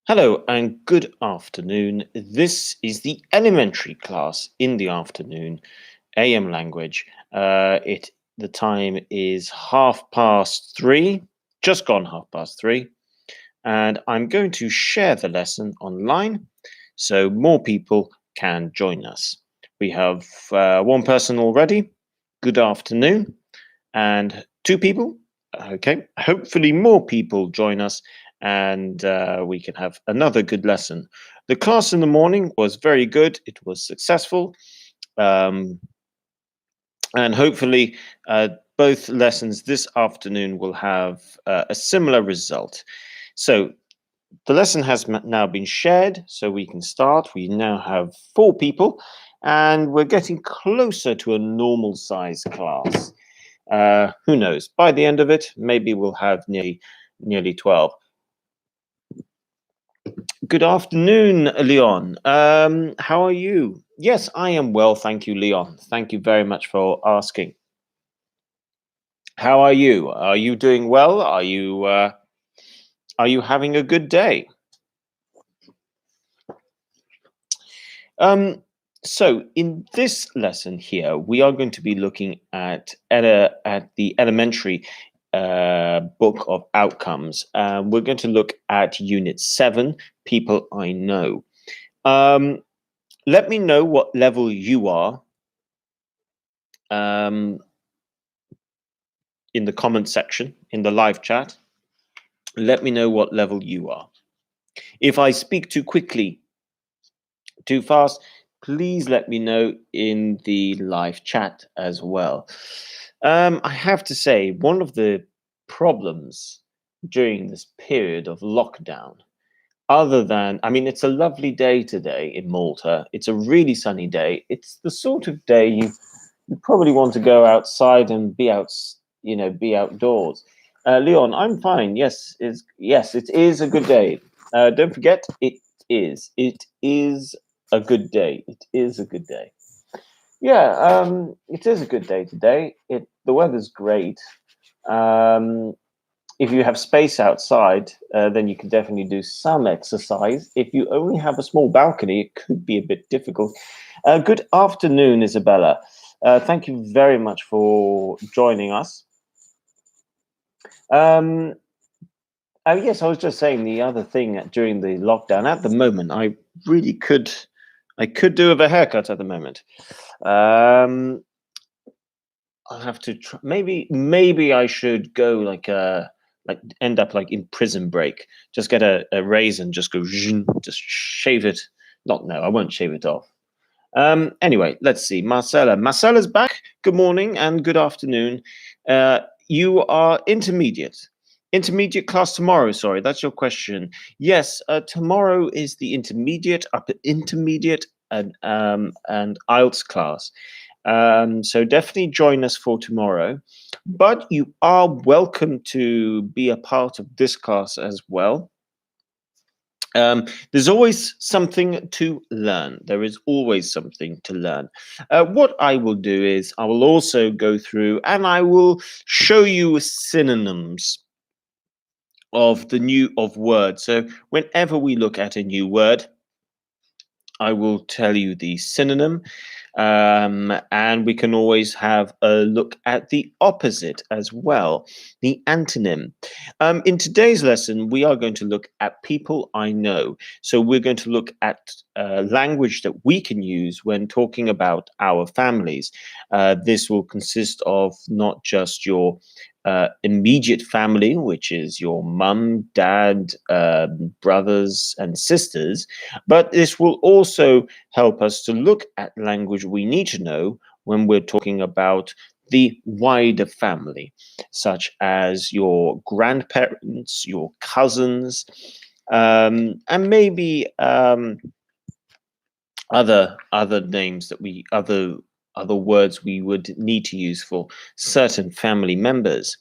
Hello and good afternoon. This is the elementary class in the afternoon, AM language. The time is 3:30, just gone 3:30, and I'm going to share the lesson online so more people can join us. We have one person already. Good afternoon, and two people. Okay, hopefully more people join us and we can have another good lesson. The class in the morning was very good. It was successful. Um, and hopefully both lessons this afternoon will have a similar result. So the lesson has now been shared, so we can start. We now have four people, and we're getting closer to a normal size class. Who knows? By the end of it, maybe we'll have nearly 12. Good afternoon, Leon. How are you? Yes, I am well, thank you, Leon. Thank you very much for asking. How are you? Are you doing well? Are you having a good day? Um, so in this lesson here, we are going to be looking at the elementary book of outcomes. We're going to look at Unit 7, People I Know. Let me know what level you are in the comment section, in the live chat. Let me know what level you are. If I speak too quickly, too fast, please let me know in the live chat as well. I have to say, one of the problems during this period of lockdown, other than, I mean, it's a lovely day today in Malta. It's a really sunny day. It's the sort of day you probably want to go outside and be be outdoors. Leon, I'm fine. Yes, it is a good day. Don't forget, it is. It is a good day. It is a good day. Yeah, it is a good day today. The weather's great. Um, if you have space outside, then you can definitely do some exercise. If you only have a small balcony, it could be a bit difficult. Good afternoon, Isabella. Thank you very much for joining us. Um, yes, I was just saying the other thing during the lockdown. At the moment, I could do with a haircut at the moment. I'll have to try. Maybe I should go like end up like in Prison Break. Just get a razor and just go just shave it. Not no, I won't shave it off. Anyway, let's see. Marcella. Marcella's back. Good morning and good afternoon. You are intermediate. Intermediate class tomorrow. Sorry, that's your question. Yes, tomorrow is the intermediate, upper intermediate, and IELTS class. So definitely join us for tomorrow. But you are welcome to be a part of this class as well. There's always something to learn. There is always something to learn. What I will do is I will also go through and I will show you synonyms of words. So whenever we look at a new word, I will tell you the synonym, and we can always have a look at the opposite as well, the antonym. In today's lesson, we are going to look at people I know. So we're going to look at language that we can use when talking about our families. This will consist of not just your immediate family, which is your mum, dad, brothers, and sisters, but this will also help us to look at language we need to know when we're talking about the wider family, such as your grandparents, your cousins, and maybe other names that other words we would need to use for certain family members.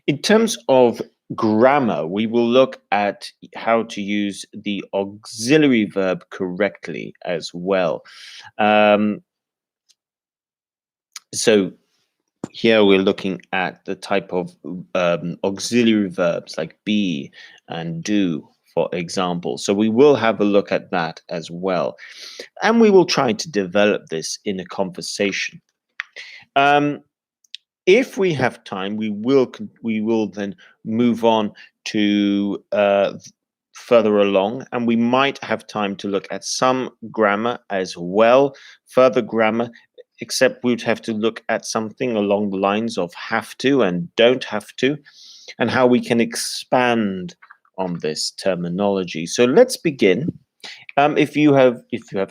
In terms of grammar, we will look at how to use the auxiliary verb correctly as well. So here we're looking at the type of auxiliary verbs like be and do, for example. So we will have a look at that as well. And we will try to develop this in a conversation. If we have time, we will then move on to further along, and we might have time to look at some grammar as well, further grammar, except we'd have to look at something along the lines of have to and don't have to, and how we can expand on this terminology. So let's begin. If you have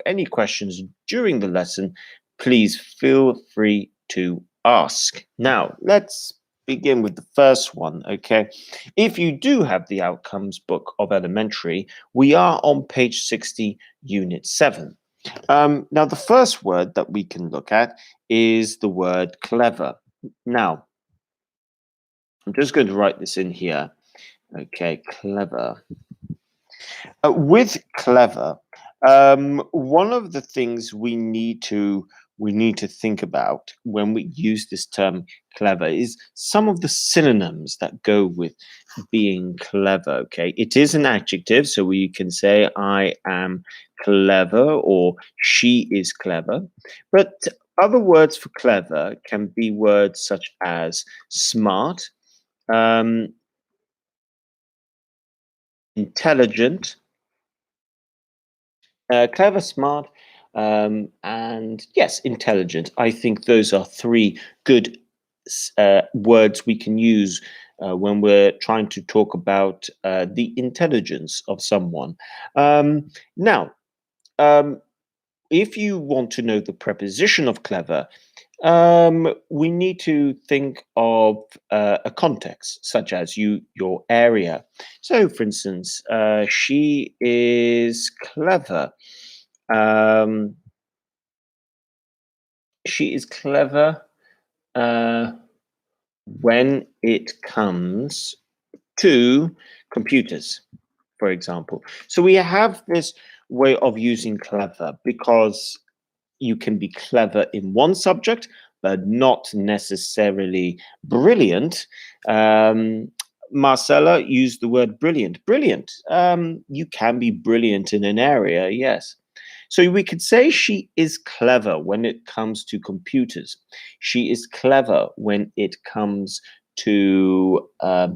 any questions during the lesson, please feel free to ask. Now, let's begin with the first one, okay? If you do have the outcomes book of elementary, we are on page 60, unit 7. Now, the first word that we can look at is the word clever. Now, I'm just going to write this in here. Okay, clever. With clever, one of the things we need to think about when we use this term clever is some of the synonyms that go with being clever. Okay, it is an adjective, so we can say I am clever or she is clever, but other words for clever can be words such as smart, intelligent, clever, smart, and yes, intelligent. I think those are three good words we can use when we're trying to talk about the intelligence of someone. Now, if you want to know the preposition of clever, we need to think of a context, such as your area. So, for instance, she is clever. She is clever when it comes to computers, for example. So we have this way of using clever because you can be clever in one subject, but not necessarily brilliant. Marcella used the word brilliant. Brilliant. You can be brilliant in an area, yes. So we could say she is clever when it comes to computers. She is clever when it comes to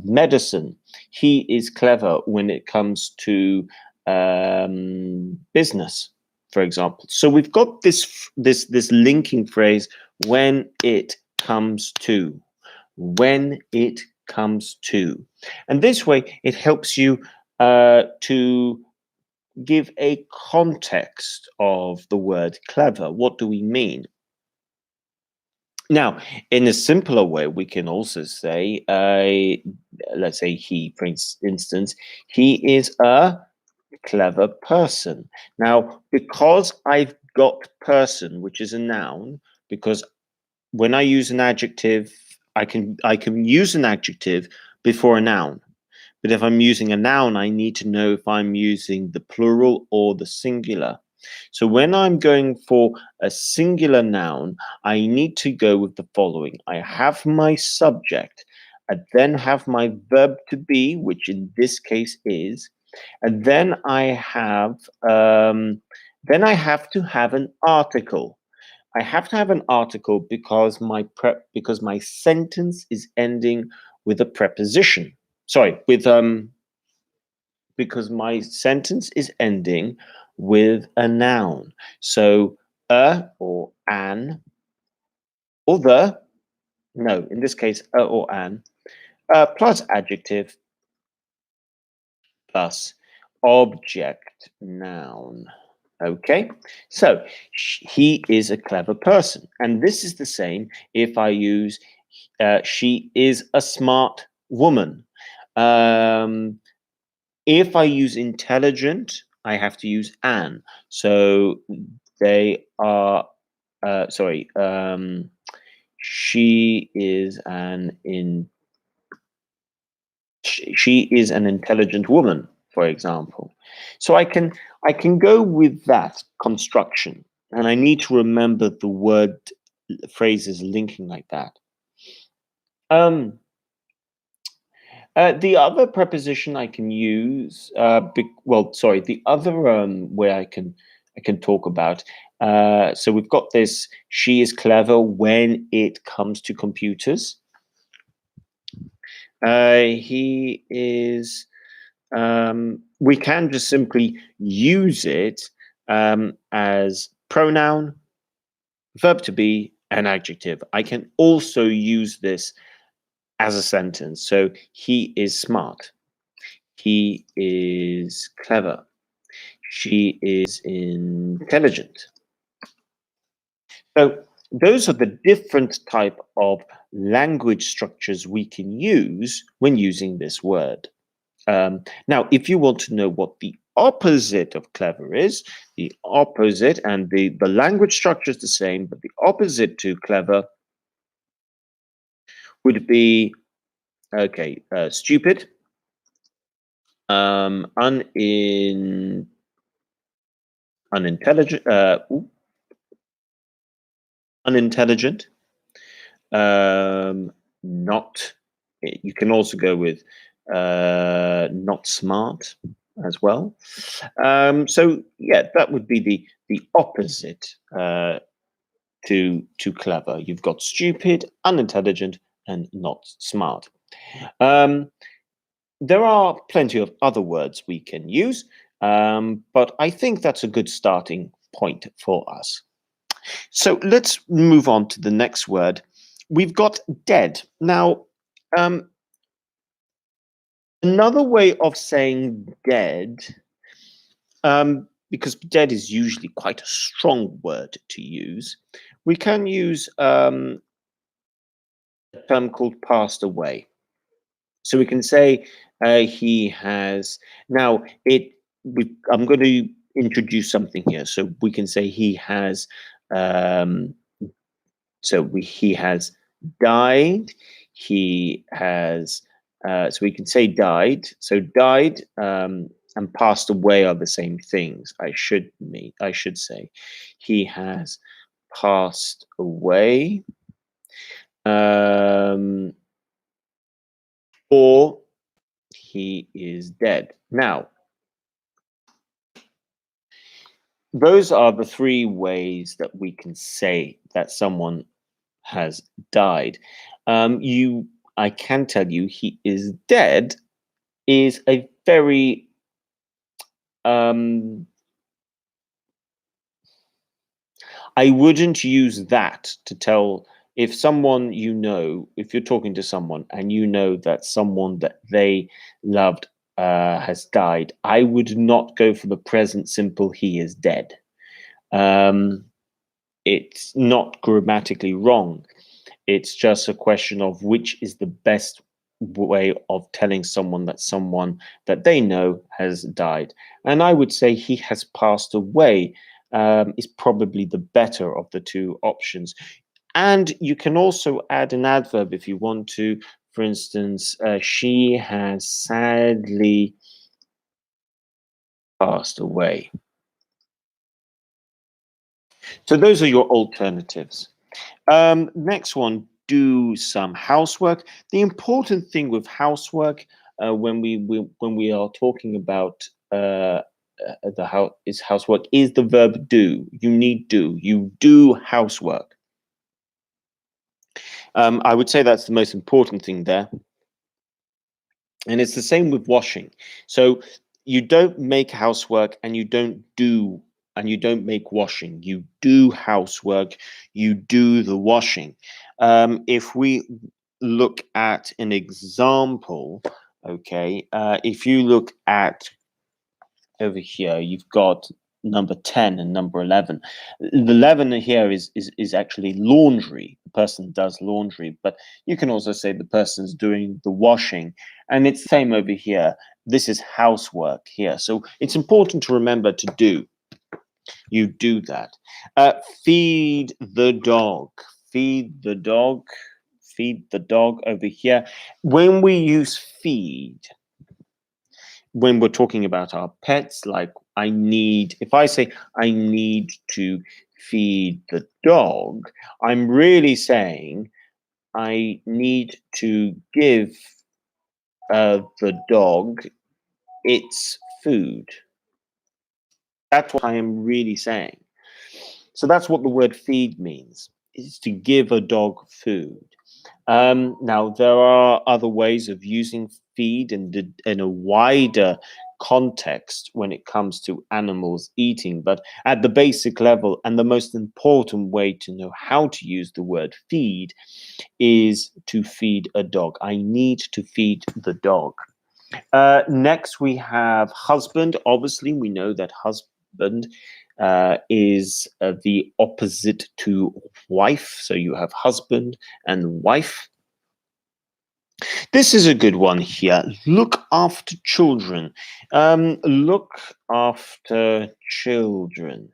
medicine. He is clever when it comes to business, for example. So we've got this linking phrase, when it comes to. When it comes to. And this way, it helps you to give a context of the word clever. What do we mean? Now, in a simpler way, we can also say, let's say he, for instance, he is a clever person. Now, because I've got person, which is a noun, because when I use an adjective, I can use an adjective before a noun. But if I'm using a noun, I need to know if I'm using the plural or the singular. So when I'm going for a singular noun, I need to go with the following. I have my subject. I then have my verb to be, which in this case is, and then I have to have an article. I have to have an article because my sentence is ending with a preposition. Sorry, with because my sentence is ending with a noun. So a or an or the, no, in this case a or an, plus adjective plus object noun. Okay, so he is a clever person. And this is the same if I use she is a smart woman. If I use intelligent, I have to use an. So they are, sorry, she is she is an intelligent woman, for example. So I can go with that construction, and I need to remember the word phrases linking like that. The other preposition I can use, the other way I can talk about. So we've got this. She is clever when it comes to computers. He is. We can just simply use it as pronoun, verb to be, and adjective. I can also use this as a sentence. So he is smart. He is clever. She is intelligent. So those are the different type of language structures we can use when using this word. Now, if you want to know what the opposite of clever is, the opposite, and the language structure is the same, but the opposite to clever would be, okay, stupid, unintelligent, unintelligent, not. You can also go with not smart as well. So yeah, that would be the opposite to clever. You've got stupid, unintelligent, and not smart. There are plenty of other words we can use, but I think that's a good starting point for us. So let's move on to the next word. We've got dead. Now, another way of saying dead, because dead is usually quite a strong word to use, we can use a term called passed away. So we can say he has. Now, I'm going to introduce something here. So we can say he has. Um, he has died. He has. So we can say died. So died and passed away are the same things. I should say, he has passed away. Or he is dead. Now, those are the three ways that we can say that someone has died. I can tell you, he is dead is a very I wouldn't use that to tell if someone if you're talking to someone and you know that someone that they loved has died, I would not go for the present simple he is dead. It's not grammatically wrong. It's just a question of which is the best way of telling someone that they know has died. And I would say he has passed away is probably the better of the two options. And you can also add an adverb if you want to. For instance, she has sadly passed away. So those are your alternatives. Next one, do some housework. The important thing with housework when we are talking about housework is the verb do. You do housework. I would say that's the most important thing there. And it's the same with washing. So you don't make housework and you don't make washing. You do housework, you do the washing. If we look at an example, okay, if you look at over here, you've got number 10 and number 11. The 11 here is actually laundry. The person does laundry, but you can also say the person's doing the washing. And it's the same over here. This is housework here. So it's important to remember to do. You do that. Feed the dog. Feed the dog. Feed the dog over here. When we use feed, when we're talking about our pets, like if I say I need to feed the dog, I'm really saying I need to give the dog its food. That's what I am really saying. So that's what the word feed means, is to give a dog food. Now, there are other ways of using feed in a wider context when it comes to animals eating, but at the basic level, and the most important way to know how to use the word feed is to feed a dog. I need to feed the dog. Next, we have husband. Obviously, we know that husband is the opposite to wife. So you have husband and wife. This is a good one here. Look after children. Look after children.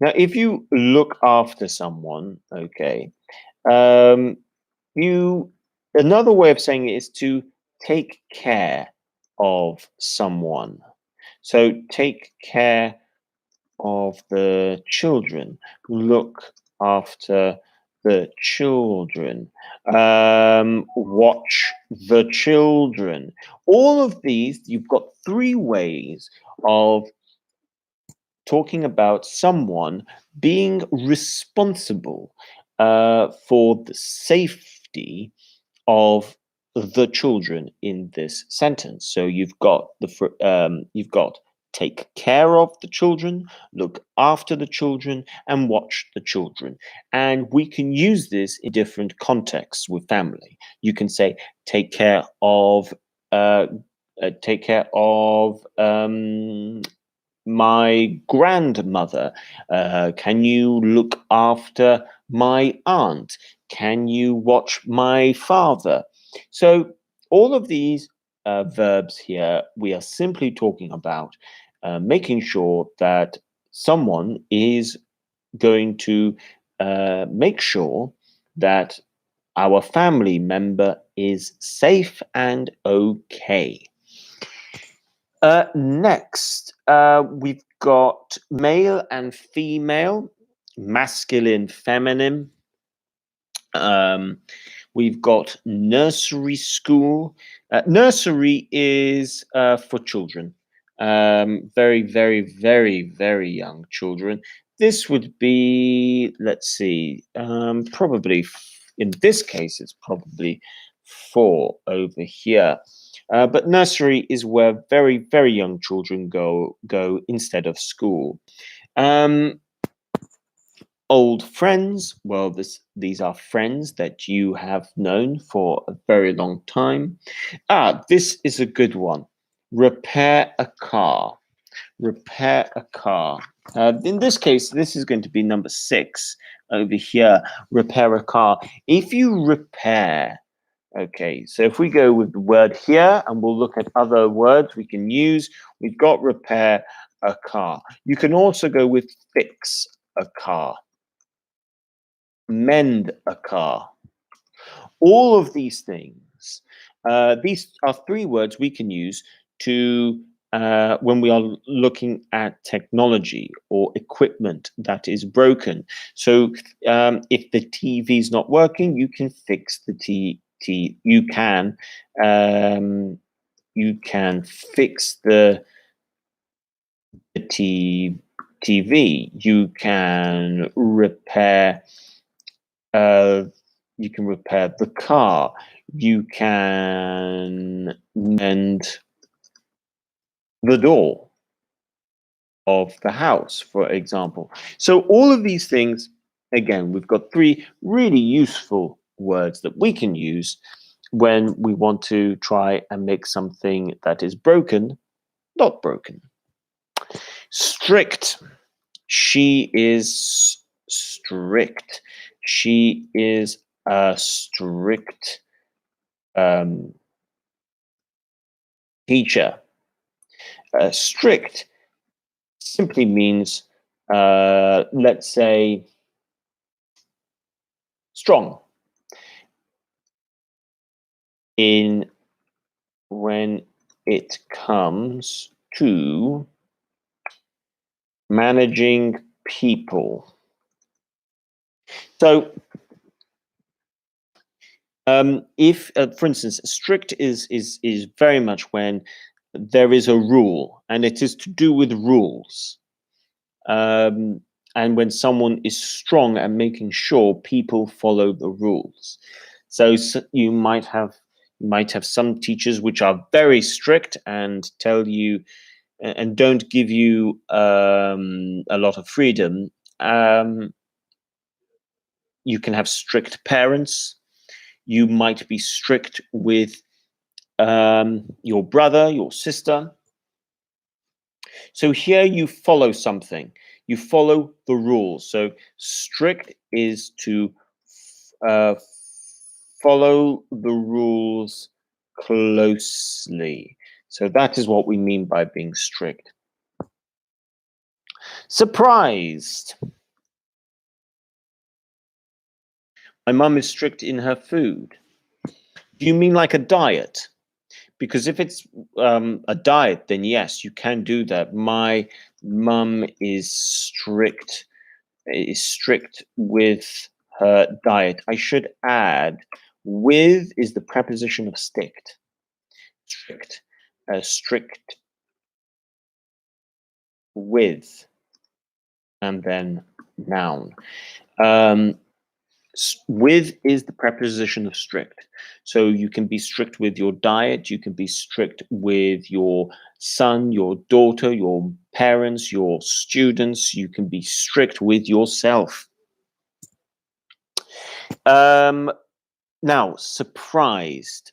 Now, if you look after someone, okay, um, you another way of saying it is to take care of someone. So take care of the children. Look after the children. Watch the children. All of these, you've got three ways of talking about someone being responsible for the safety of the children in this sentence. So you've got you've got take care of the children, look after the children, and watch the children. And we can use this in different contexts with family. You can say take care of uh, take care of my grandmother. Can you look after my aunt? Can you watch my father? So, all of these verbs here, we are simply talking about making sure that someone is going to make sure that our family member is safe and okay. Next, we've got male and female, masculine, feminine. Um, we've got nursery school. Nursery is for children, very, very, very, very young children. This would be, let's see, probably in this case, it's probably 4 over here. But nursery is where very, very young children go instead of school. Um, Old friends, well, these are friends that you have known for a very long time. This is a good one. Repair a car. Repair a car. In this case, this is going to be number 6 over here. Repair a car. If you repair, okay, so if we go with the word here and we'll look at other words we can use, we've got repair a car. You can also go with fix a car, mend a car. All of these things, these are 3 words we can use to when we are looking at technology or equipment that is broken. So if the TV is not working, you can fix the you can fix the TV. You can repair the car. You can mend the door of the house, for example. So all of these things, again, we've got 3 really useful words that we can use when we want to try and make something that is broken not broken. Strict. She is strict. She is a strict teacher. Strict simply means, let's say, strong. In when it comes to managing people. So If, for instance, strict is very much when there is a rule and it is to do with rules. And when someone is strong at making sure people follow the rules. So you might have some teachers which are very strict and tell you and don't give you a lot of freedom. You can have strict parents. You might be strict with your brother, your sister. So here you follow something. You follow the rules. So strict is to uh, follow the rules closely. So that is what we mean by being strict. Surprised. My mum is strict in her food. Do you mean like a diet? Because if it's a diet, then yes, you can do that. My mum is strict with her diet. I should add, with is the preposition of strict. Strict with, and then noun. With is the preposition of strict. So you can be strict with your diet, you can be strict with your son, your daughter, your parents, your students, you can be strict with yourself. Now, surprised.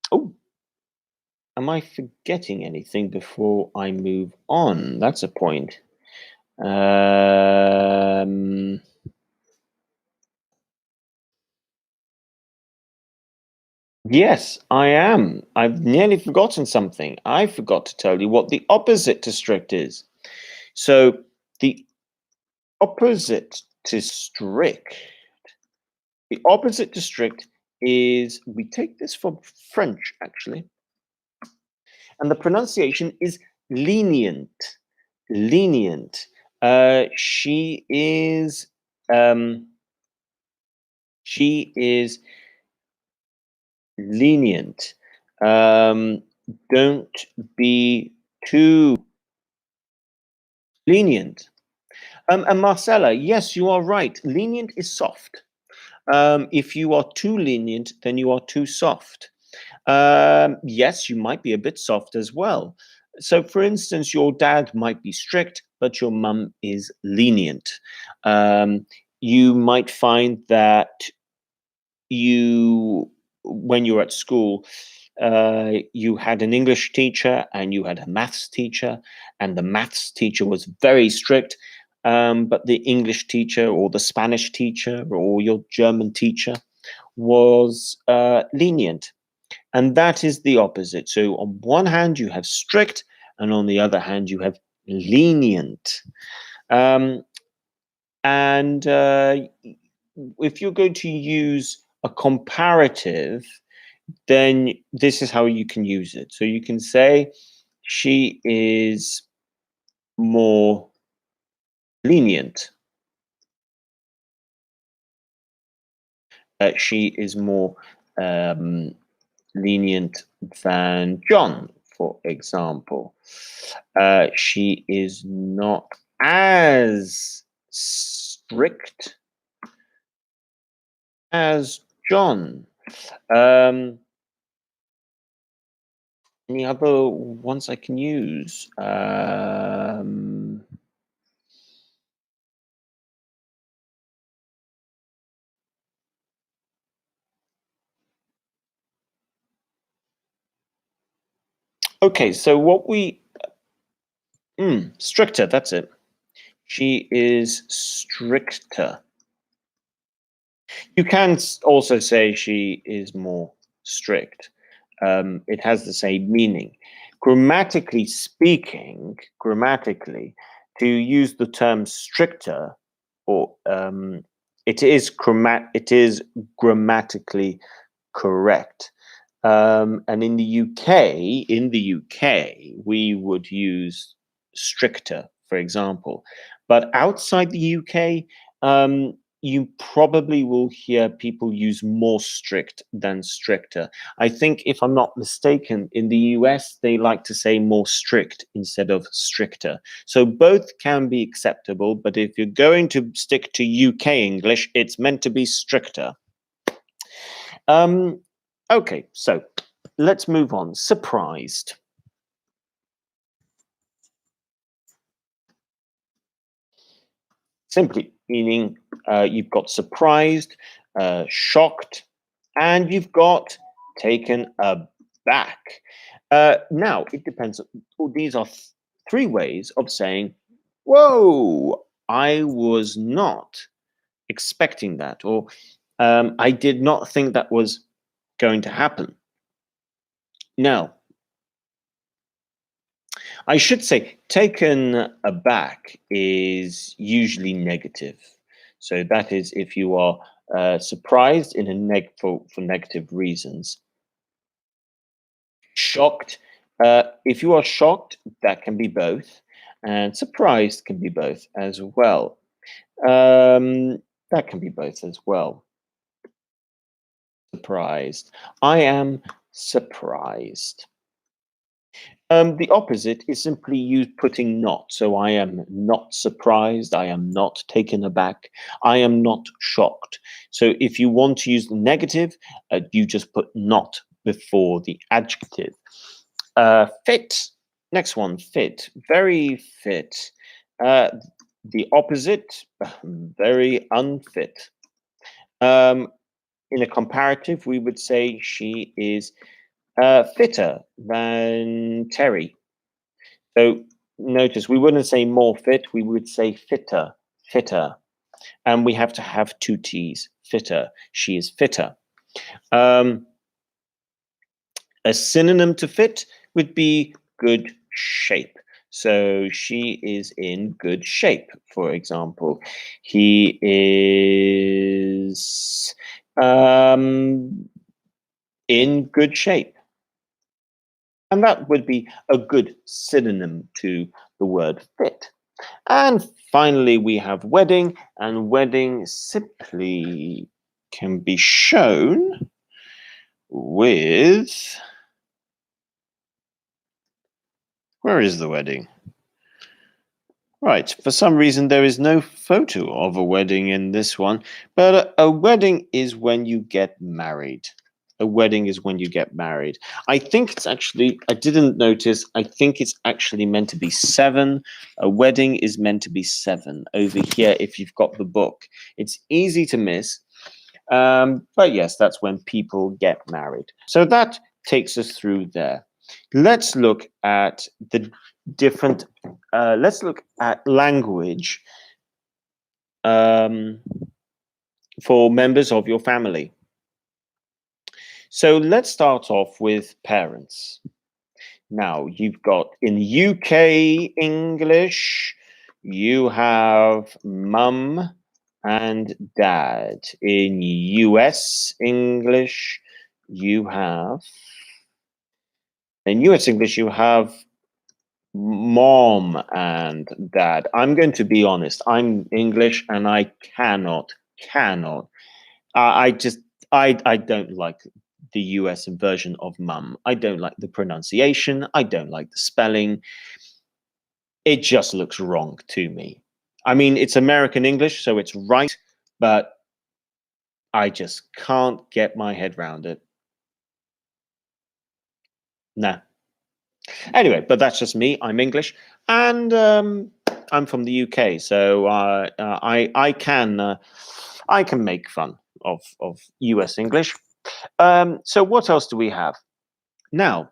Oh, am I forgetting anything before I move on? That's a point. Yes, I am. I've nearly forgotten something. I forgot to tell you what the opposite to strict is. So the opposite to strict, is, we take this from French actually, and the pronunciation is lenient. Lenient. She is lenient. Don't be too lenient. And Marcella, yes, you are right. Lenient is soft. If you are too lenient, then you are too soft. Yes, you might be a bit soft as well. So, for instance, your dad might be strict, but your mum is lenient. You might find that when you're at school, you had an English teacher and you had a maths teacher, and the maths teacher was very strict, but the English teacher or the Spanish teacher or your German teacher was lenient. And that is the opposite. So on one hand, you have strict, and on the other hand, you have lenient. And if you're going to use a comparative, then this is how you can use it. So you can say she is more lenient. She is more lenient than John, for example. She is not as strict as John. Any other ones I can use? Okay, so what we stricter, that's it. She is stricter. You can also say she is more strict. It has the same meaning. Grammatically speaking, to use the term stricter, or it is grammatically correct. And in the UK, we would use stricter, for example. But outside the UK, you probably will hear people use more strict than stricter. I think, if I'm not mistaken, in the US, they like to say more strict instead of stricter. So both can be acceptable, but if you're going to stick to UK English, it's meant to be stricter. Okay, so let's move on. Surprised. Simply meaning you've got surprised, shocked, and you've got taken aback. Now, it depends. These are three ways of saying, whoa, I was not expecting that, or I did not think that was going to happen. Now, I should say taken aback is usually negative. So that is if you are surprised in a for negative reasons. Shocked, if you are shocked, that can be both. And surprised can be both as well. That can be both as well. Surprised. I am surprised. The opposite is simply you putting not. So I am not surprised. I am not taken aback. I am not shocked. So if you want to use the negative, you just put not before the adjective. Fit. Next one, fit. Very fit. The opposite, very unfit. In a comparative, we would say she is fitter than Terry. So notice we wouldn't say more fit, we would say fitter, fitter. And we have to have two T's, fitter. She is fitter. A synonym to fit would be good shape. So she is in good shape, for example. He is in good shape. And that would be a good synonym to the word fit. And finally, we have wedding, and wedding simply can be shown with... Where is the wedding? Right, for some reason there is no photo of a wedding in this one, but a wedding is when you get married. A wedding is when you get married. I think it's actually, I didn't notice, I think it's actually meant to be 7. A wedding is meant to be 7 over here if you've got the book. It's easy to miss, but yes, that's when people get married. So that takes us through there. Let's look at the different, let's look at language for members of your family. So let's start off with parents. Now, you've got in UK English, you have mum and dad. In US English, you have... In US English, you have mom and dad. I'm going to be honest. I'm English and I cannot. I don't like the US version of mum. I don't like the pronunciation. I don't like the spelling. It just looks wrong to me. I mean, it's American English, so it's right, but I just can't get my head around it. Nah. Anyway, but that's just me. I'm English, and I'm from the UK, so I can make fun of US English. So what else do we have? Now,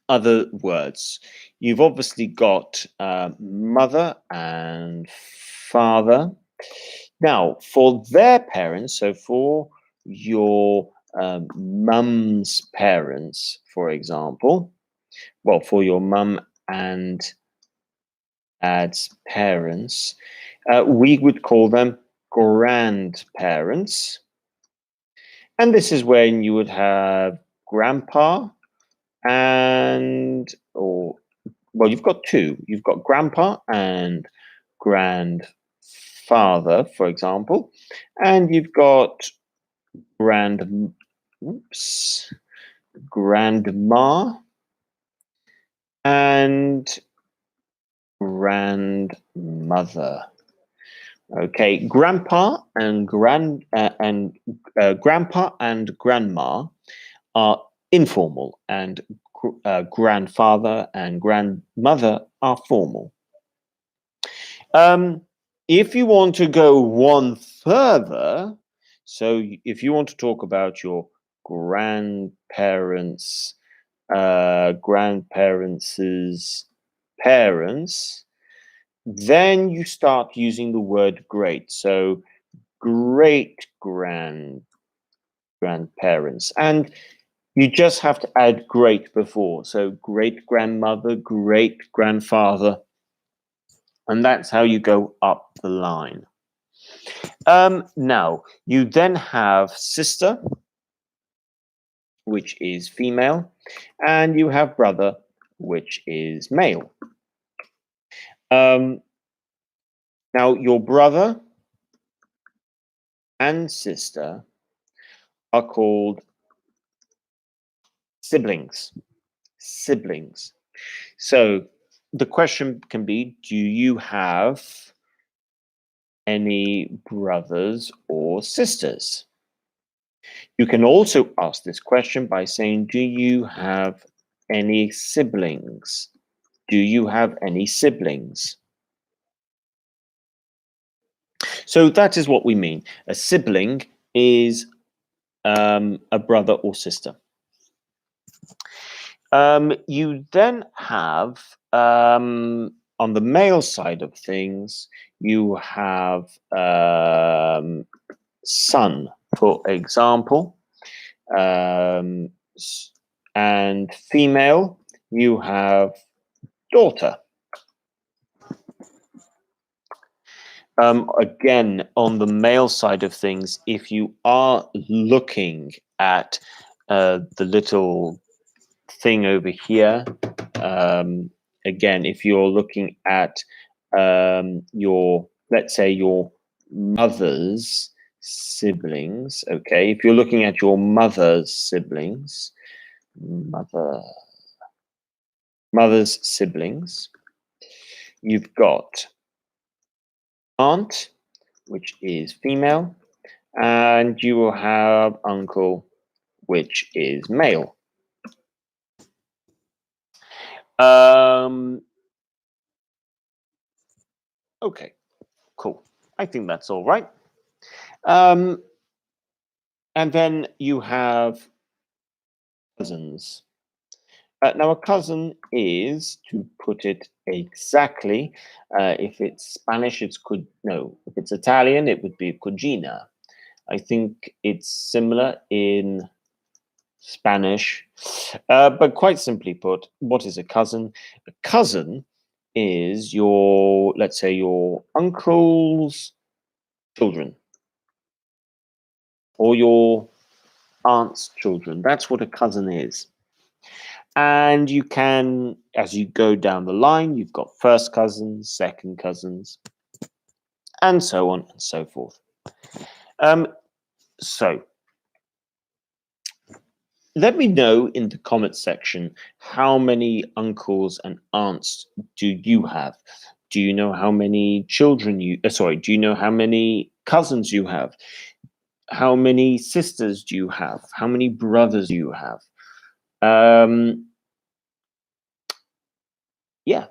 other words. You've obviously got mother and father. Now, for their parents, so for your mum's parents, for example, well, for your mum and dad's parents, we would call them grandparents. And this is when you would have grandpa and, or, well, you've got two. You've got grandpa and grandfather. grandfather, for example, and you've got grandma, and grandmother. Okay, grandpa and grandpa and grandma are informal, and grandfather and grandmother are formal. If you want to go one further, so if you want to talk about your grandparents' parents, then you start using the word great. So great grandparents, and you just have to add great before. So great grandmother, great grandfather, and that's how you go up the line. Now, you then have sister, which is female, and you have brother, which is male. Now, your brother and sister are called siblings. Siblings. So the question can be, do you have any brothers or sisters? You can also ask this question by saying, do you have any siblings? Do you have any siblings? So that is what we mean. A sibling is a brother or sister. You then have, on the male side of things, you have son, for example, and female, you have daughter. Again, on the male side of things, if you are looking at the little thing over here, again, if you're looking at let's say your mother's siblings, okay, if you're looking at your mother's siblings, mother's siblings, you've got aunt, which is female, and you will have uncle, which is male. Okay, cool. I think that's all right. And then you have cousins. Now, a cousin is, to put it exactly, if it's Spanish, if it's Italian, it would be cugina. I think it's similar in Spanish, but quite simply put, what is a cousin? A cousin is let's say your uncle's children or your aunt's children. That's what a cousin is. And you can, as you go down the line, you've got first cousins, second cousins, and so on and so forth. So let me know in the comments section, how many uncles and aunts do you have? Do you know how many children do you know how many cousins you have? How many sisters do you have? How many brothers do you have? Yeah,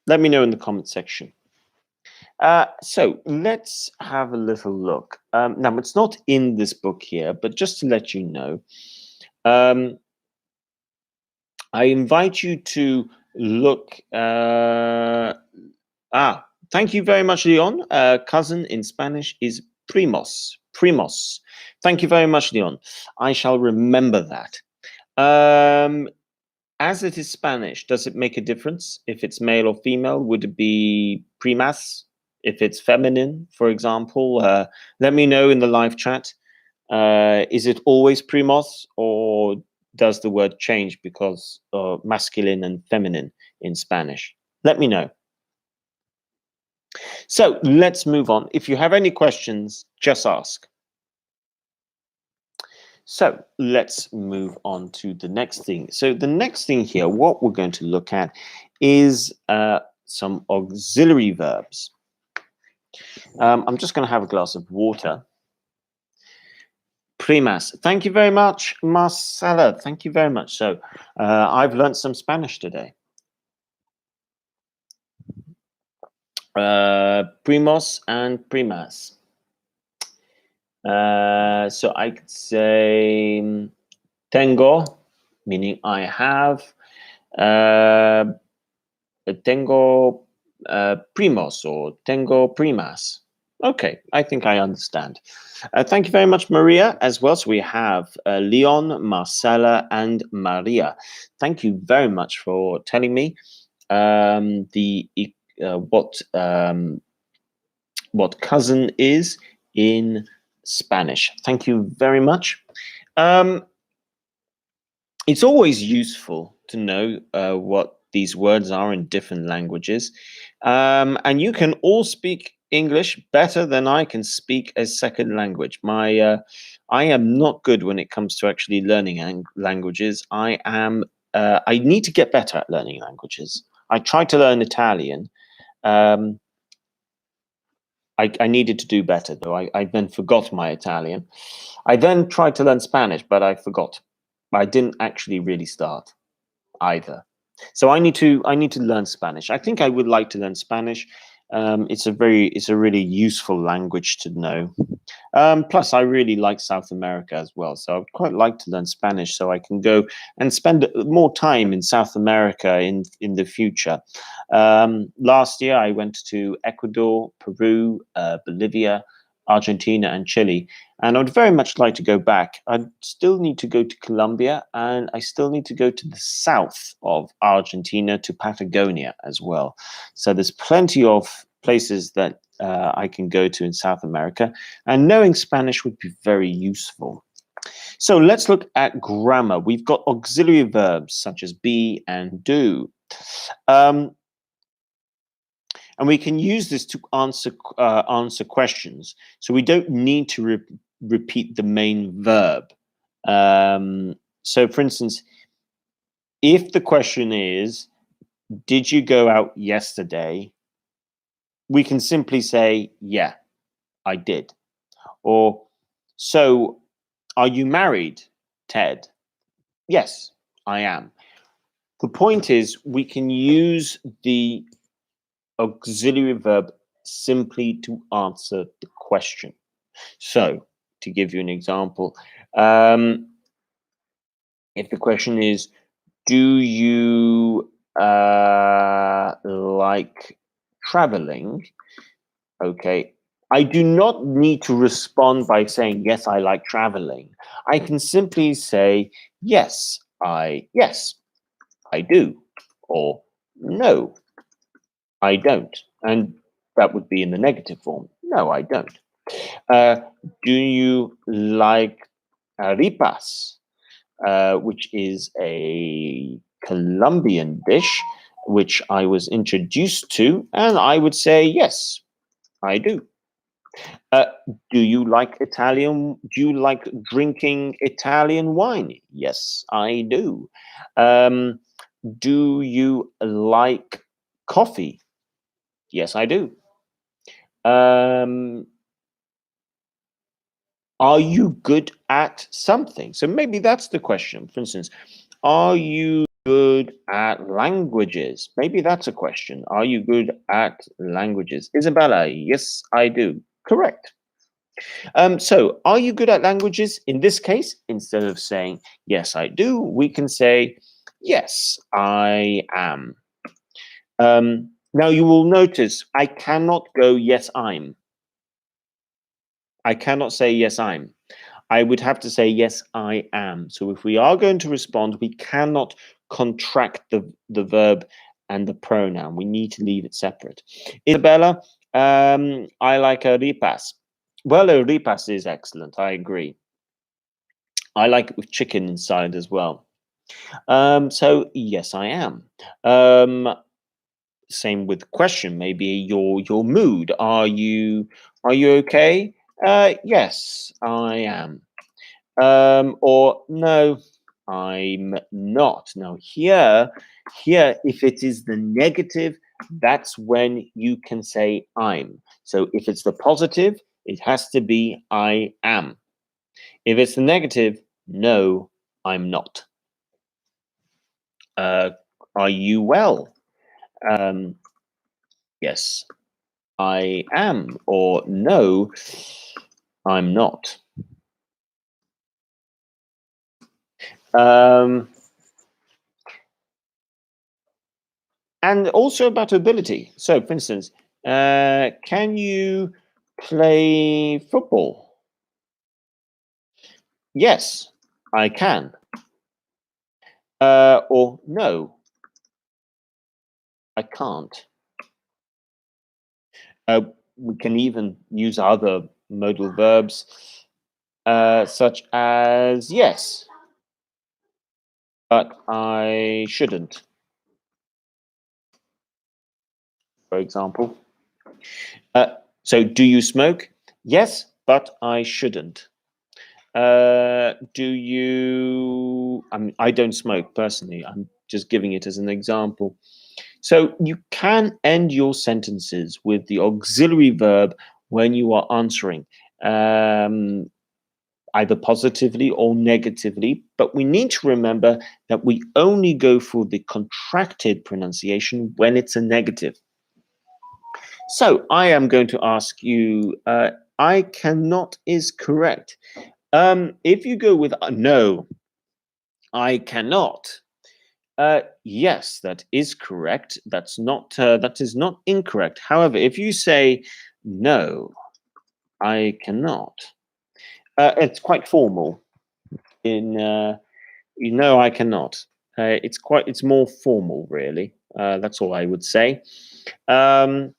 let me know in the comment section. So let's have a little look. Now, it's not in this book here, but just to let you know, I invite you to look. Thank you very much, Leon. Cousin in Spanish is primos. Primos. Thank you very much, Leon. I shall remember that. As it is Spanish, does it make a difference if it's male or female? Would it be primas? If it's feminine, for example, let me know in the live chat. Is it always primos, or does the word change because masculine and feminine in Spanish? Let me know. So let's move on. If you have any questions, just ask. So let's move on to the next thing. So the next thing here, what we're going to look at is some auxiliary verbs. I'm just going to have a glass of water. Primas. Thank you very much, Marcella. Thank you very much. So I've learned some Spanish today. Primos and primas. So I could say tengo, meaning I have. Tengo primos or tengo primas. Okay, I think I understand. Thank you very much, Maria, as well. So we have Leon, Marcella, and Maria. Thank you very much for telling me what cousin is in Spanish. Thank you very much. It's always useful to know what these words are in different languages. And you can all speak English better than I can speak a second language. I am not good when it comes to actually learning languages. I need to get better at learning languages. I tried to learn Italian. I needed to do better, though. I then forgot my Italian. I then tried to learn Spanish, but I forgot. I didn't actually really start either. So I need to learn Spanish. I think I would like to learn Spanish. It's a really useful language to know. Plus, I really like South America as well, so I would quite like to learn Spanish so I can go and spend more time in South America in the future. Last year, I went to Ecuador, Peru, Bolivia, Argentina, and Chile, and I'd very much like to go back. I still need to go to Colombia, and I still need to go to the south of Argentina, to Patagonia as well. So there's plenty of places that I can go to in South America, and knowing Spanish would be very useful. So let's look at grammar. We've got auxiliary verbs such as be and do. And we can use this to answer questions. So we don't need to repeat the main verb. So for instance, if the question is, did you go out yesterday? We can simply say, yeah, I did. Or, so are you married, Ted? Yes, I am. The point is, we can use the auxiliary verb simply to answer the question. So, to give you an example, if the question is, do you like traveling? Okay, I do not need to respond by saying, yes, I like traveling. I can simply say, yes, I do, or no, I don't. And that would be in the negative form. No, I don't. Do you like arepas, which is a Colombian dish, which I was introduced to, and I would say, yes, I do. Do you like Italian? Do you like drinking Italian wine? Yes, I do. Do you like coffee? Yes, I do. Are you good at something? So maybe that's the question. For instance, are you good at languages? Maybe that's a question. Are you good at languages? Isabella, yes, I do. Correct. So, are you good at languages? In this case, instead of saying, yes, I do, we can say, yes, I am. Now, you will notice I cannot go, yes, I'm. I cannot say, yes, I'm. I would have to say, yes, I am. So if we are going to respond, we cannot contract the verb and the pronoun. We need to leave it separate. Isabella, I like a repas. Well, a repas is excellent. I agree. I like it with chicken inside as well. So yes, I am. same with question. Maybe your mood. Are you okay? Yes, I am. Or no, I'm not. Now here, if it is the negative, that's when you can say I'm. So if it's the positive, it has to be I am. If it's the negative, no, I'm not. Are you well? Yes, I am. Or no, I'm not. And also about ability. So, for instance, can you play football? Yes, I can. Or no, I can't. We can even use other modal verbs, such as yes, but I shouldn't, for example. So, do you smoke? Yes, but I shouldn't. Do you? I don't smoke personally. I'm just giving it as an example. So you can end your sentences with the auxiliary verb when you are answering, either positively or negatively. But we need to remember that we only go for the contracted pronunciation when it's a negative. So I am going to ask you, I cannot is correct. If you go with no, I cannot. Yes, that is correct. That's not. That is not incorrect. However, if you say no, I cannot, it's quite formal. In I cannot. It's more formal, really. That's all I would say. And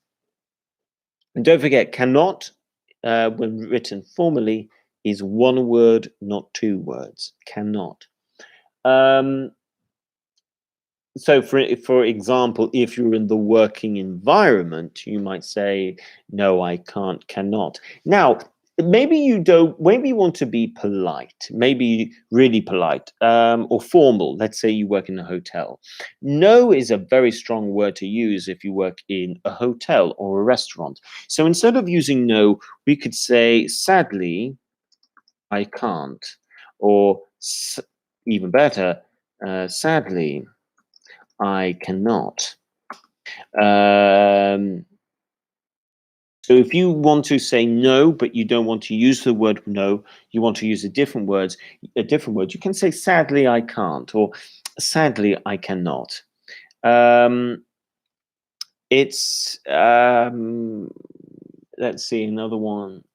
don't forget, cannot, when written formally, is one word, not two words. Cannot. So for example, if you're in the working environment, you might say, no, I can't, cannot. Now, maybe you want to be polite, maybe really polite, or formal. Let's say you work in a hotel. No is a very strong word to use if you work in a hotel or a restaurant. So instead of using no, we could say, sadly, I can't. Or even better, sadly, I cannot. So if you want to say no, but you don't want to use the word no, you want to use a different word, you can say sadly I can't, or sadly I cannot. It's let's see another one.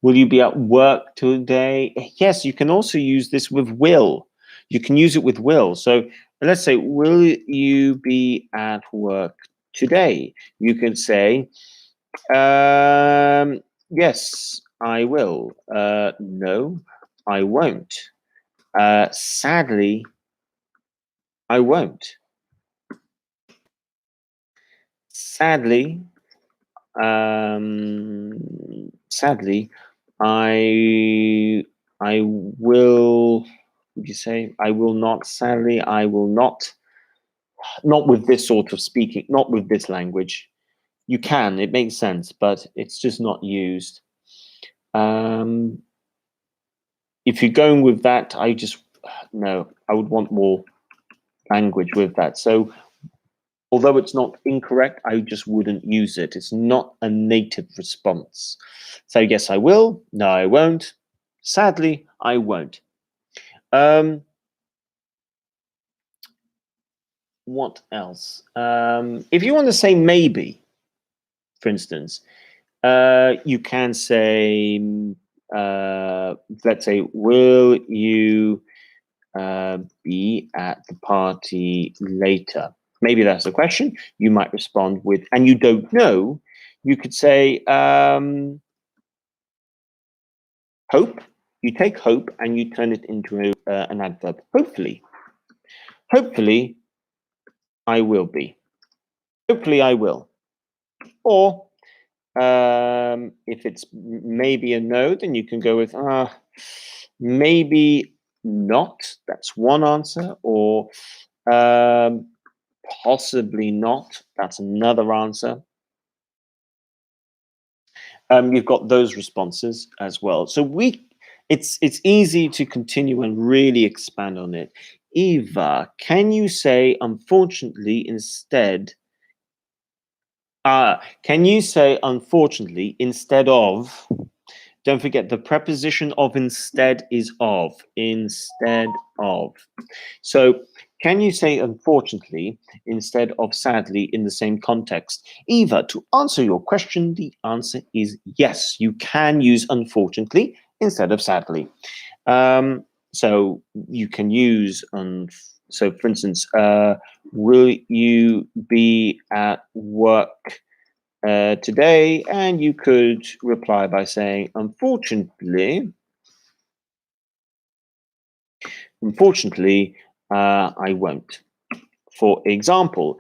Will you be at work today? Yes, you can also use this with will. You can use it with will. So let's say, will you be at work today? You can say, yes, I will. No, I won't. Sadly, I won't. Sadly, sadly, I will. Would you say I will not? Sadly, I will not. Not with this sort of speaking. Not with this language. You can. It makes sense, but it's just not used. If you're going with that, no. I would want more language with that. So although it's not incorrect, I just wouldn't use it. It's not a native response. So yes, I will. No, I won't. Sadly, I won't. What else? If you want to say maybe, for instance, you can say, let's say, will you be at the party later? Maybe that's a question. You might respond with, and you don't know, you could say, hope. You take hope and you turn it into an adverb. Hopefully. Hopefully, I will be. Hopefully I will. Or if it's maybe a no, then you can go with maybe not. That's one answer. Or possibly not. That's another answer. You've got those responses as well. So it's easy to continue and really expand on it. Eva, can you say unfortunately instead? Can you say unfortunately instead of? Don't forget the preposition of instead is of. Instead of. So can you say unfortunately instead of sadly in the same context? Eva, to answer your question, the answer is yes. You can use unfortunately instead of sadly. So you can use so for instance, will you be at work today? And you could reply by saying, unfortunately, I won't, for example.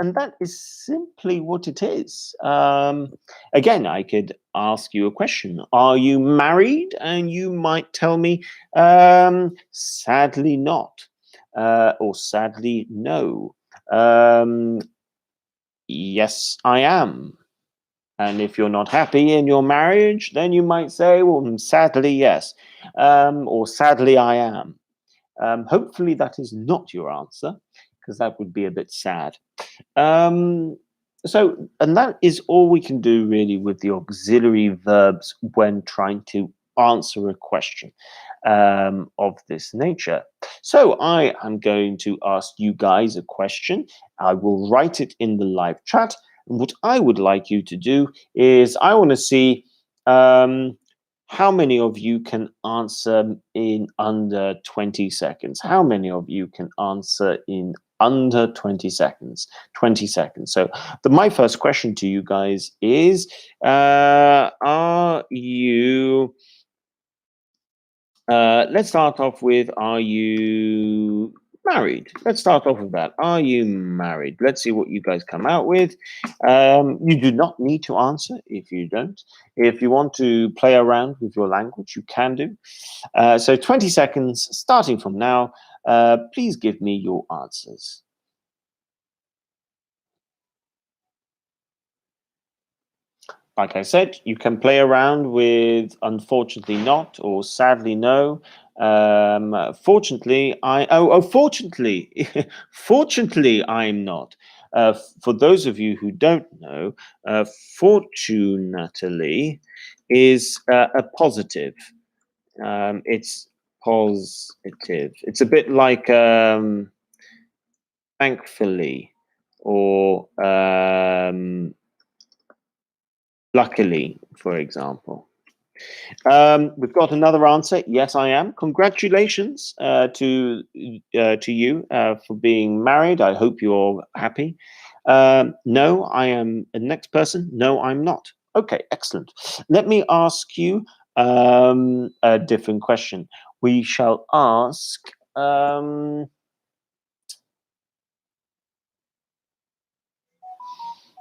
And that is simply what it is. Again, I could ask you a question. Are you married? And you might tell me, sadly not, or sadly no. Yes, I am. And if you're not happy in your marriage, then you might say, well, sadly, yes, or sadly, I am. Hopefully, that is not your answer, because that would be a bit sad. And that is all we can do really with the auxiliary verbs when trying to answer a question of this nature. So I am going to ask you guys a question. I will write it in the live chat. And what I would like you to do is I want to see how many of you can answer in under 20 seconds. How many of you can answer in under 20 seconds? 20 seconds. So my first question to you guys is, are you let's start off with, are you married? Let's start off with that. Are you married? Let's see what you guys come out with. You do not need to answer if you don't. If you want to play around with your language, you can do. So 20 seconds starting from now. Please give me your answers. Like I said, you can play around with unfortunately not or sadly no. Fortunately, fortunately, fortunately, I'm not. For those of you who don't know, fortunately is a positive. It's positive. It's a bit like thankfully or luckily, for example. We've got another answer. Yes, I am. Congratulations to you for being married. I hope you're happy. No, I am the next person. No, I'm not. Okay, excellent. Let me ask you a different question. We shall ask.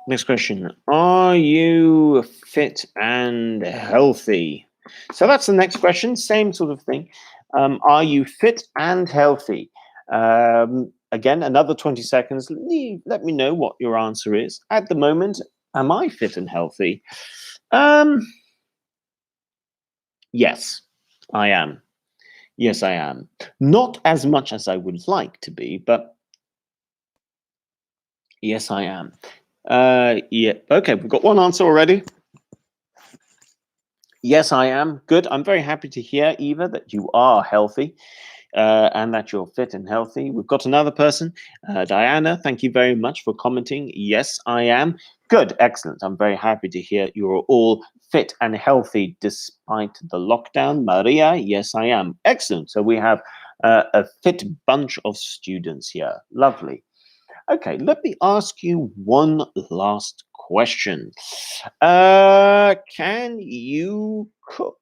Next question. Are you fit and healthy? So that's the next question. Same sort of thing. Are you fit and healthy? Again, another 20 seconds. Let me know what your answer is. At the moment, am I fit and healthy? Yes, I am. Yes, I am. Not as much as I would like to be, but yes, I am. Yeah. Okay, we've got one answer already. Yes, I am. Good. I'm very happy to hear, Eva, that you are healthy and that you're fit and healthy. We've got another person, Diana. Thank you very much for commenting. Yes, I am. Good. Excellent. I'm very happy to hear you're all fit and healthy despite the lockdown. Maria, yes, I am. Excellent. So we have a fit bunch of students here. Lovely. Okay, let me ask you one last question. Can you cook?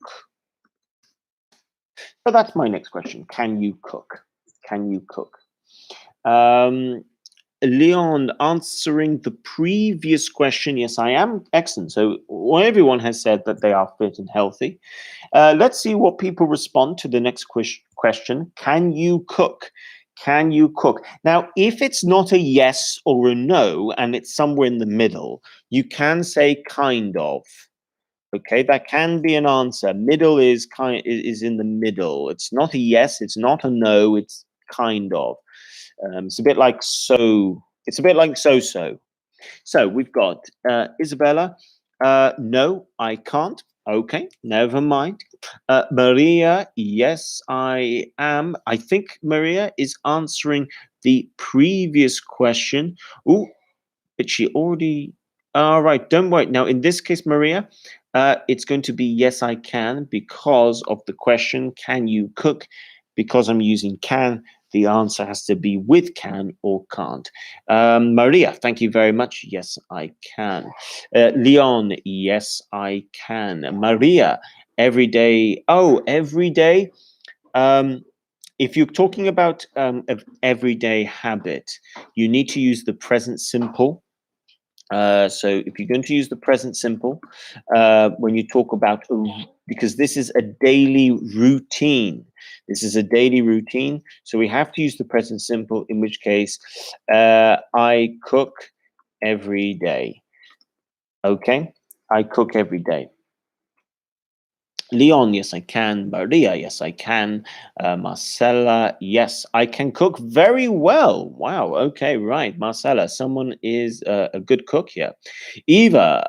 So that's my next question. Can you cook? Can you cook? Leon answering the previous question. Yes, I am. Excellent. So well, everyone has said that they are fit and healthy. Let's see what people respond to the next question. Can you cook? Can you cook? Now, if it's not a yes or a no, and it's somewhere in the middle, you can say kind of. Okay, that can be an answer. Middle is is in the middle. It's not a yes, it's not a no, it's kind of. It's a bit like so. It's a bit like so. So we've got Isabella. No, I can't. Okay, never mind. Maria, yes, I am. I think Maria is answering the previous question. Oh, but she already. All right, don't worry. Now, in this case, Maria, it's going to be yes, I can because of the question, can you cook? Because I'm using can, the answer has to be with can or can't. Maria, thank you very much. Yes, I can. Leon, yes, I can. Maria, every day. Oh, every day. If you're talking about an everyday habit, you need to use the present simple. So if you're going to use the present simple, when you talk about, because this is a daily routine, this is a daily routine, so we have to use the present simple, in which case, I cook every day. Okay, I cook every day. Leon, yes, I can. Maria, yes, I can. Marcella, yes, I can cook very well. Wow, okay, right. Marcella, someone is a good cook here. Eva,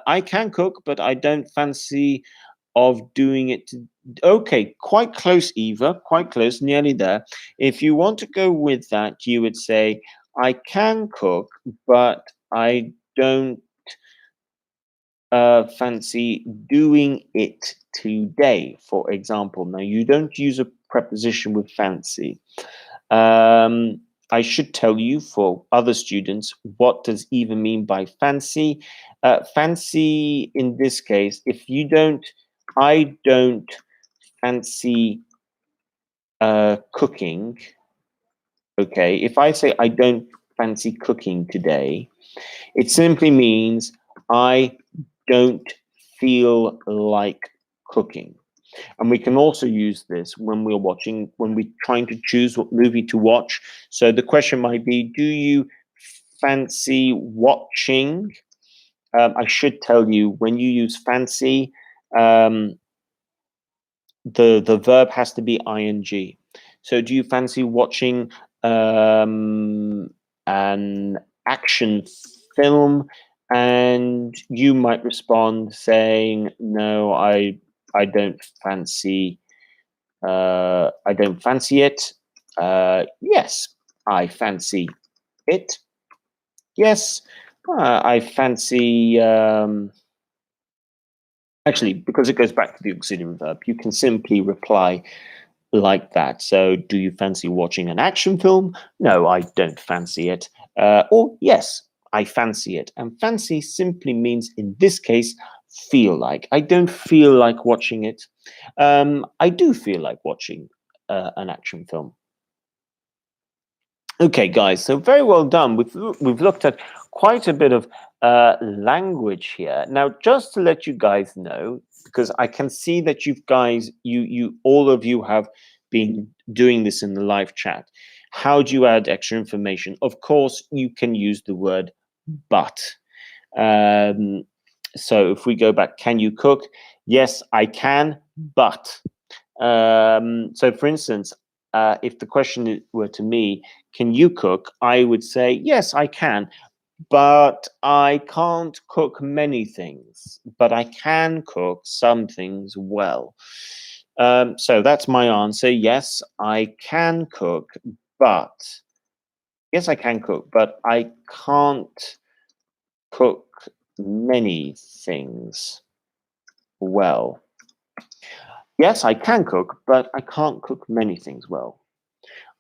I can cook, but I don't fancy of doing it. Okay, quite close, Eva, quite close, nearly there. If you want to go with that, you would say, I can cook, but I don't fancy doing it today, for example. Now, you don't use a preposition with fancy. I should tell you for other students, what does Eva mean by fancy? Fancy in this case, if you don't, I don't fancy cooking. Okay, if I say I don't fancy cooking today, it simply means I don't feel like cooking. And we can also use this when when we're trying to choose what movie to watch. So the question might be, do you fancy watching? I should tell you, when you use fancy, um, the verb has to be ing. So do you fancy watching an action film? And you might respond saying, no, I don't fancy I don't fancy it. Yes, I fancy it. Yes, I fancy actually, because it goes back to the auxiliary verb, you can simply reply like that. So, do you fancy watching an action film? No, I don't fancy it. Or, yes, I fancy it. And fancy simply means, in this case, feel like. I don't feel like watching it. I do feel like watching an action film. Okay, guys, so very well done. We've looked at quite a bit of language here. Now, just to let you guys know, because I can see that you all of you have been doing this in the live chat. How do you add extra information? Of course, you can use the word but. So if we go back, can you cook? Yes, I can, but. So for instance, if the question were to me, can you cook? I would say, yes, I can, but I can't cook many things, but I can cook some things well. So that's my answer. Yes, I can cook, but yes, I can cook, but I can't cook many things well. Yes, I can cook, but I can't cook many things well.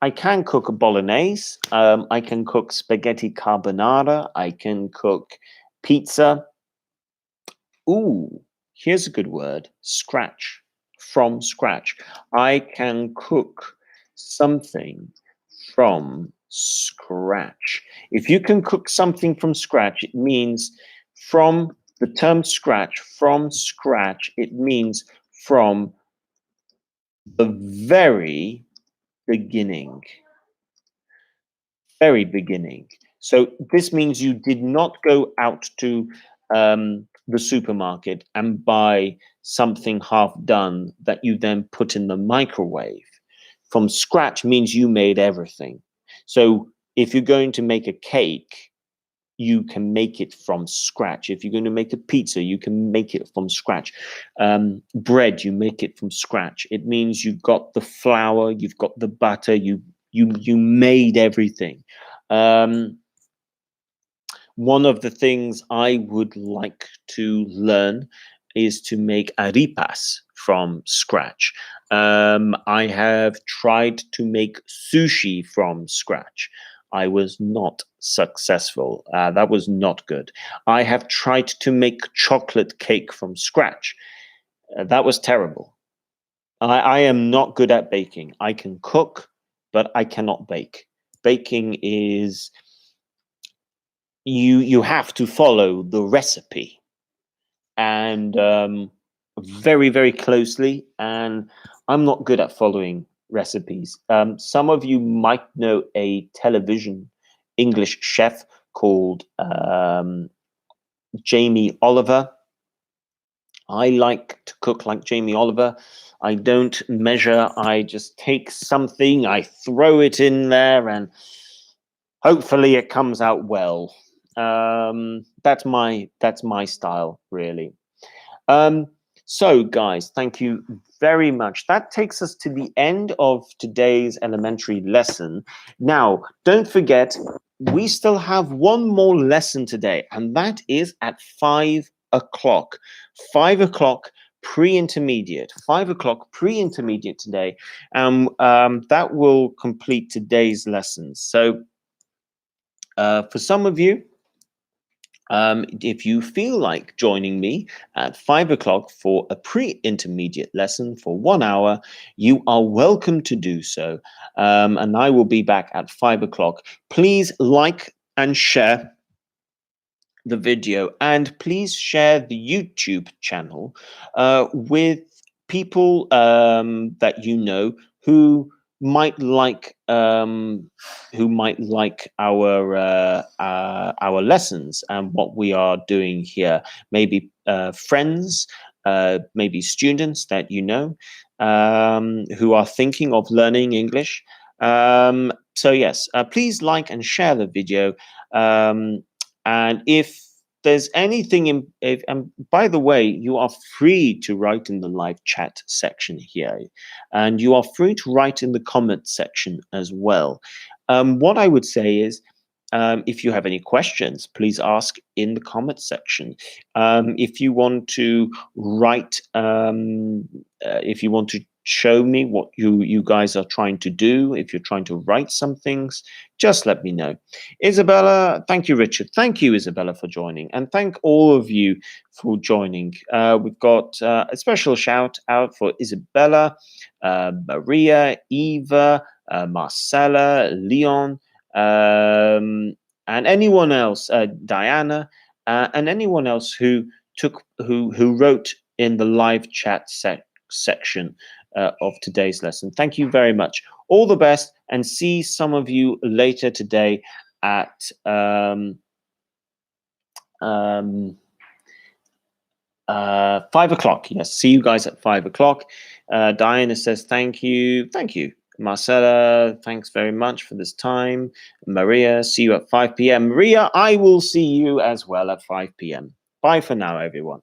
I can cook a bolognese. I can cook spaghetti carbonara. I can cook pizza. Ooh, here's a good word, scratch, from scratch. I can cook something from scratch. If you can cook something from scratch, it means from the term scratch, from scratch, it means from the very beginning. Very beginning. So this means you did not go out to the supermarket and buy something half done that you then put in the microwave. From scratch means you made everything. So if you're going to make a cake, you can make it from scratch. If you're going to make a pizza, you can make it from scratch. Bread, you make it from scratch. It means you've got the flour, you've got the butter, you made everything. One of the things I would like to learn is to make arepas from scratch. I have tried to make sushi from scratch. I was not successful. That was not good. I have tried to make chocolate cake from scratch. That was terrible. I am not good at baking. I can cook, but I cannot bake. Baking is you have to follow the recipe and very, very closely, and I'm not good at following recipes. Some of you might know a television English chef called Jamie Oliver. I like to cook like Jamie Oliver. I don't measure. I just take something, I throw it in there, and hopefully it comes out well. That's my style, really. So guys, thank you very much. That takes us to the end of today's elementary lesson. Now, don't forget, we still have one more lesson today, and that is at 5 o'clock. 5 o'clock pre-intermediate. 5 o'clock pre-intermediate today. That will complete today's lessons. So for some of you, if you feel like joining me at 5 o'clock for a pre-intermediate lesson for 1 hour, you are welcome to do so. And I will be back at 5 o'clock. Please like and share the video, and please share the YouTube channel with people that you know who might like our lessons and what we are doing here. Maybe friends, maybe students that you know who are thinking of learning English. So yes, please like and share the video. And if there's anything and by the way, you are free to write in the live chat section here, and you are free to write in the comment section as well. What I would say is, if you have any questions, please ask in the comment section. If you want to write, if you want to show me what you guys are trying to do, if you're trying to write some things, just let me know. Isabella, thank you, Richard. Thank you, Isabella, for joining, and thank all of you for joining. We've got a special shout out for Isabella, Maria, Eva, Marcella, Leon, and anyone else, Diana, and anyone else who wrote in the live chat section of today's lesson. Thank you very much. All the best, and see some of you later today at 5 o'clock. Yes, see you guys at 5 o'clock. Diana says thank you. Thank you. Marcella, thanks very much for this time. Maria, see you at 5 p.m. Maria, I will see you as well at 5 p.m. Bye for now, everyone.